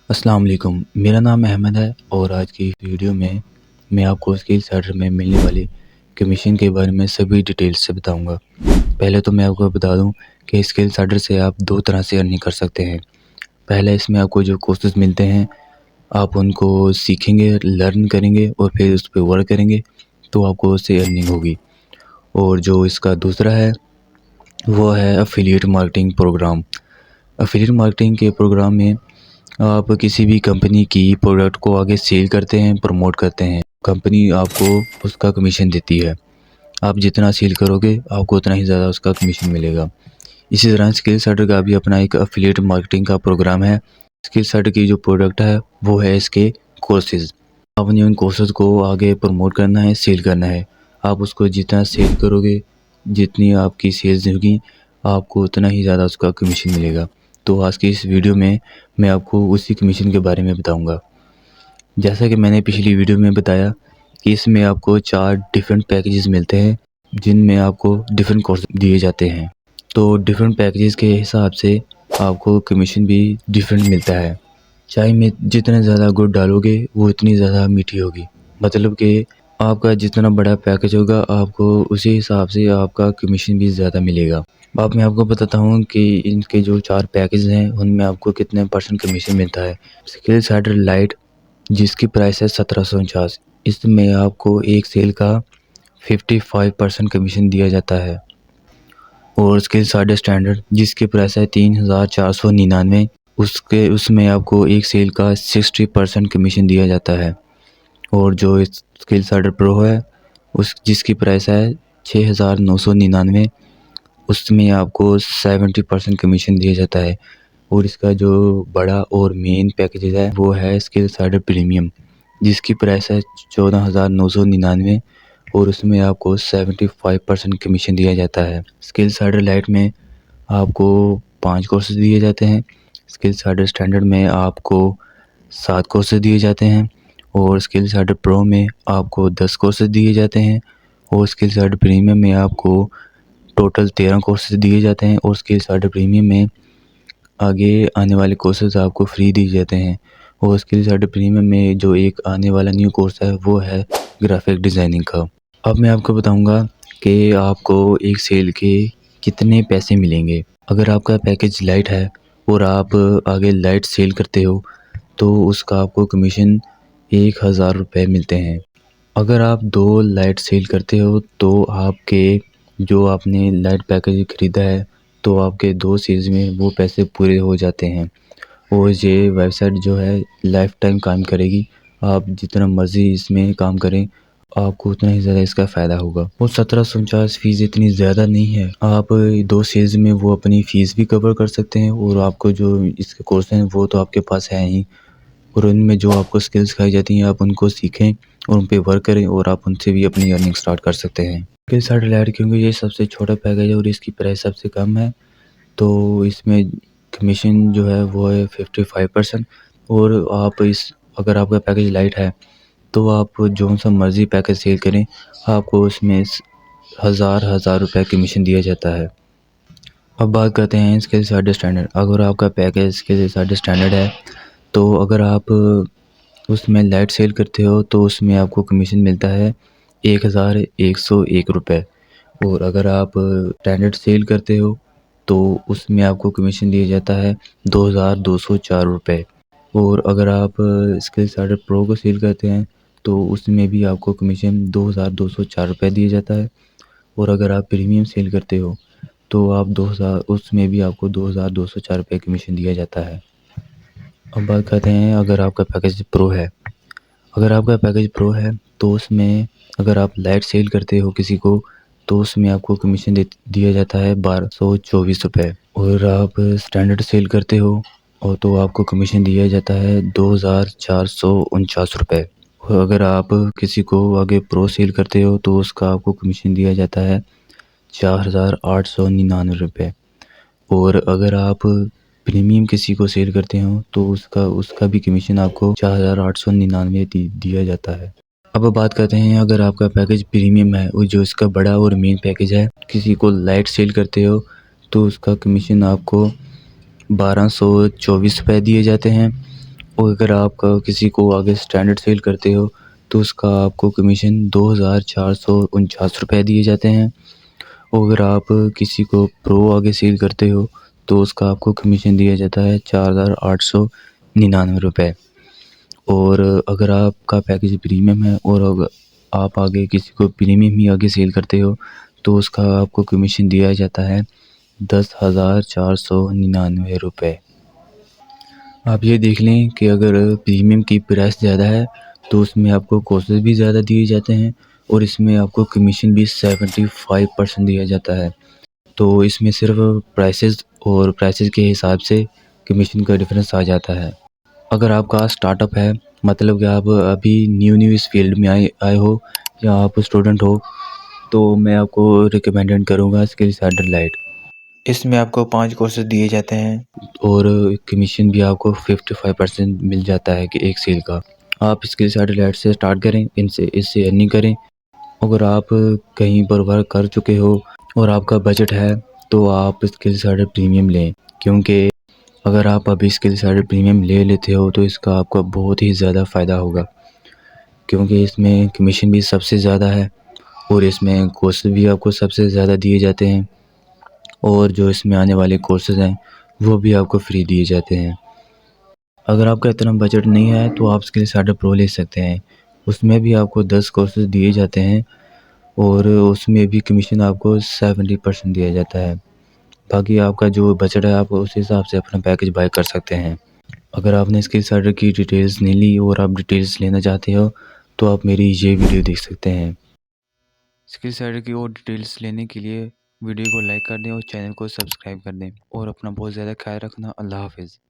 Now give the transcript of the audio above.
अस्सलाम वालेकुम। मेरा नाम अहमद है और आज की इस वीडियो में मैं आपको स्किल सेंटर में मिलने वाली कमीशन के बारे में सभी डिटेल्स से बताऊंगा। पहले तो मैं आपको बता दूं कि स्किल सेंटर से आप दो तरह से अर्निंग कर सकते हैं। पहले इसमें आपको जो कोर्सेज मिलते हैं आप उनको सीखेंगे, लर्न करेंगे और फिर उस पर वर्क करेंगे तो आपको उससे अर्निंग होगी। और जो इसका दूसरा है वो है affiliate marketing program. Affiliate marketing के प्रोग्राम में आप किसी भी कंपनी की प्रोडक्ट को आगे सेल करते हैं, प्रमोट करते हैं। कंपनी आपको उसका कमीशन देती है। आप जितना सेल करोगे आपको उतना ही ज़्यादा उसका कमीशन मिलेगा। इसी तरह स्किल सेंटर का भी अपना एक एफिलिएट मार्केटिंग का प्रोग्राम है। स्किल सेंटर की जो प्रोडक्ट है वो है इसके कोर्सेज। आपने उन कोर्सेज को आगे प्रमोट करना है, सेल करना है। आप उसको जितना सेल करोगे, जितनी आपकी सेल्स होगी, आपको उतना ही ज़्यादा उसका कमीशन मिलेगा। तो आज की इस वीडियो में मैं आपको उसी कमीशन के बारे में बताऊंगा। जैसा कि मैंने पिछली वीडियो में बताया कि इसमें आपको 4 डिफरेंट पैकेजेस मिलते हैं जिनमें आपको डिफरेंट कोर्स दिए जाते हैं। तो डिफरेंट पैकेजेस के हिसाब से आपको कमीशन भी डिफरेंट मिलता है। चाय में जितना ज़्यादा गुड़ डालोगे वो इतनी ज़्यादा मीठी होगी। मतलब कि आपका जितना बड़ा पैकेज होगा आपको उसी हिसाब से आपका कमीशन भी ज़्यादा मिलेगा। अब मैं आपको बताता हूँ कि इनके जो 4 पैकेज हैं उनमें आपको कितने % कमीशन मिलता है। स्किल सेंटर लाइट जिसकी प्राइस है 1749, इसमें आपको एक सेल का 55% कमीशन दिया जाता है। और स्किल सेंटर स्टैंडर्ड जिसकी प्राइस है 3499, उसमें आपको एक सेल का 60% कमीशन दिया जाता है। और जो स्किल सेंटर प्रो है उस जिसकी प्राइस है 6999, उसमें आपको 70% कमीशन दिया जाता है। और इसका जो बड़ा और मेन पैकेज है वो है स्किल सेंटर प्रीमियम जिसकी प्राइस है 14999 और उसमें आपको 75% कमीशन दिया जाता है। स्किल सेंटर लाइट में आपको 5 कोर्सेज दिए जाते हैं। स्किल सेंटर स्टैंडर्ड में आपको 7 कोर्सेज दिए जाते हैं और स्किल सेंटर प्रो में आपको 10 कोर्सेज दिए जाते हैं और स्किल सेंटर प्रीमियम में आपको टोटल 13 कोर्सेज दिए जाते हैं और स्किल सेंटर प्रीमियम में आगे आने वाले कोर्सेज आपको फ्री दिए जाते हैं। और स्किल सेंटर प्रीमियम में जो एक आने वाला न्यू कोर्स है वो है ग्राफिक डिज़ाइनिंग का। अब मैं आपको बताऊंगा कि आपको एक सेल के कितने पैसे मिलेंगे। अगर आपका पैकेज लाइट है और आप आगे लाइट सेल करते हो तो उसका आपको कमीशन 1000 रुपये मिलते हैं। अगर आप 2 लाइट सेल करते हो तो आपके जो आपने लाइट पैकेज ख़रीदा है तो आपके 2 सेल्स में वो पैसे पूरे हो जाते हैं। और ये वेबसाइट जो है लाइफ टाइम काम करेगी। आप जितना मर्ज़ी इसमें काम करें आपको उतना ही ज़्यादा इसका फ़ायदा होगा। और 1749 फ़ीस इतनी ज़्यादा नहीं है। आप 2 सेल्स में वो अपनी फ़ीस भी कवर कर सकते हैं और आपको जो इसके कोर्स हैं वो तो आपके पास है ही। और उनमें जो आपको स्किल्स सिखाई जाती हैं आप उनको सीखें और उन पे वर्क करें और आप उनसे भी अपनी अर्निंग स्टार्ट कर सकते हैं। स्किल सेंटर लाइट क्योंकि ये सबसे छोटा पैकेज है और इसकी प्राइस सबसे कम है तो इसमें कमीशन जो है वो है 55%। और आप इस अगर आपका पैकेज लाइट है तो आप जो सा मर्ज़ी पैकेज सेल करें आपको उसमें हज़ार रुपये कमीशन दिया जाता है। अब बात करते हैं स्किल सेंटर स्टैंडर्ड। अगर आपका पैकेज स्किल सेंटर स्टैंडर्ड है तो अगर आप उसमें लाइट सेल करते हो तो उसमें आपको कमीशन मिलता है 1101 रुपये। और अगर आप स्टैंडर्ड सेल करते हो तो उसमें आपको कमीशन दिया जाता है 2204 रुपये। और अगर आप स्किल सेंटर प्रो को सेल करते हैं तो उसमें भी आपको कमीशन 2204 रुपये दिया जाता है। और अगर आप प्रीमियम सेल करते हो तो आप 2000 उसमें भी आपको 2204 रुपये कमीशन दिया जाता है। अब बात करते हैं अगर आपका पैकेज प्रो है। अगर आपका पैकेज प्रो है तो उसमें अगर आप लाइट सेल करते हो किसी को तो उसमें आपको कमीशन दिया जाता है 1224 रुपये। और आप स्टैंडर्ड सेल करते हो और तो आपको कमीशन दिया जाता है 2449 रुपये। और अगर आप किसी को आगे प्रो सेल करते हो तो उसका आपको कमीशन दिया जाता है 4899 रुपये। और अगर आप प्रीमियम किसी को सेल करते हो तो उसका भी कमीशन आपको 4899 दिया जाता है। अब बात करते हैं अगर आपका पैकेज प्रीमियम है और जो इसका बड़ा और मेन पैकेज है, किसी को लाइट सेल करते हो तो उसका कमीशन आपको 1224 रुपये दिए जाते हैं। और अगर आप किसी को आगे स्टैंडर्ड सेल करते हो तो उसका आपको कमीशन 2449 रुपये दिए जाते हैं। और अगर आप किसी को प्रो आगे सेल करते हो तो उसका आपको कमीशन दिया जाता है 4899 रुपये। और अगर आपका पैकेज प्रीमियम है और अगर आप आगे किसी को प्रीमियम ही आगे सेल करते हो तो उसका आपको कमीशन दिया जाता है 10,499 रुपये। आप ये देख लें कि अगर प्रीमियम की प्राइस ज़्यादा है तो उसमें आपको कोर्सेज भी ज़्यादा दिए जाते हैं और इसमें आपको कमीशन भी 75% दिया जाता है। तो इसमें सिर्फ प्राइसेस के हिसाब से कमीशन का डिफरेंस आ जाता है। अगर आपका स्टार्टअप है, मतलब कि आप अभी न्यू इस फील्ड में आए हो या आप स्टूडेंट हो, तो मैं आपको रिकमेंडेड करूँगा स्किल सेंटर लाइट। इसमें आपको 5 कोर्सेज दिए जाते हैं और कमीशन भी आपको 55% मिल जाता है कि एक सेल का। आप स्किल सेंटर से स्टार्ट करें, इससे अर्निंग करें। अगर आप कहीं पर वर्क कर चुके हो और आपका बजट है तो आप स्किल सेंटर प्रीमियम लें, क्योंकि अगर आप अभी स्किल सेंटर प्रीमियम ले लेते हो तो इसका आपको बहुत ही ज़्यादा फ़ायदा होगा, क्योंकि इसमें कमीशन भी सबसे ज़्यादा है और इसमें कोर्सेज भी आपको सबसे ज़्यादा दिए जाते हैं और जो इसमें आने वाले कोर्सेज़ हैं वो भी आपको फ्री दिए जाते हैं। अगर आपका इतना बजट नहीं है तो आप स्किल सेंटर प्रो ले सकते हैं। उसमें भी आपको 10 कोर्सेज़ दिए जाते हैं और उसमें भी कमीशन आपको 70% दिया जाता है। बाकी आपका जो बजट है आप उस हिसाब से अपना पैकेज बाय कर सकते हैं। अगर आपने स्किल सेंटर की डिटेल्स नहीं ली और आप डिटेल्स लेना चाहते हो तो आप मेरी ये वीडियो देख सकते हैं। स्किल सेंटर की और डिटेल्स लेने के लिए वीडियो को लाइक कर दें और चैनल को सब्सक्राइब कर दें और अपना बहुत ज़्यादा ख्याल रखना। अल्लाह हाफिज़।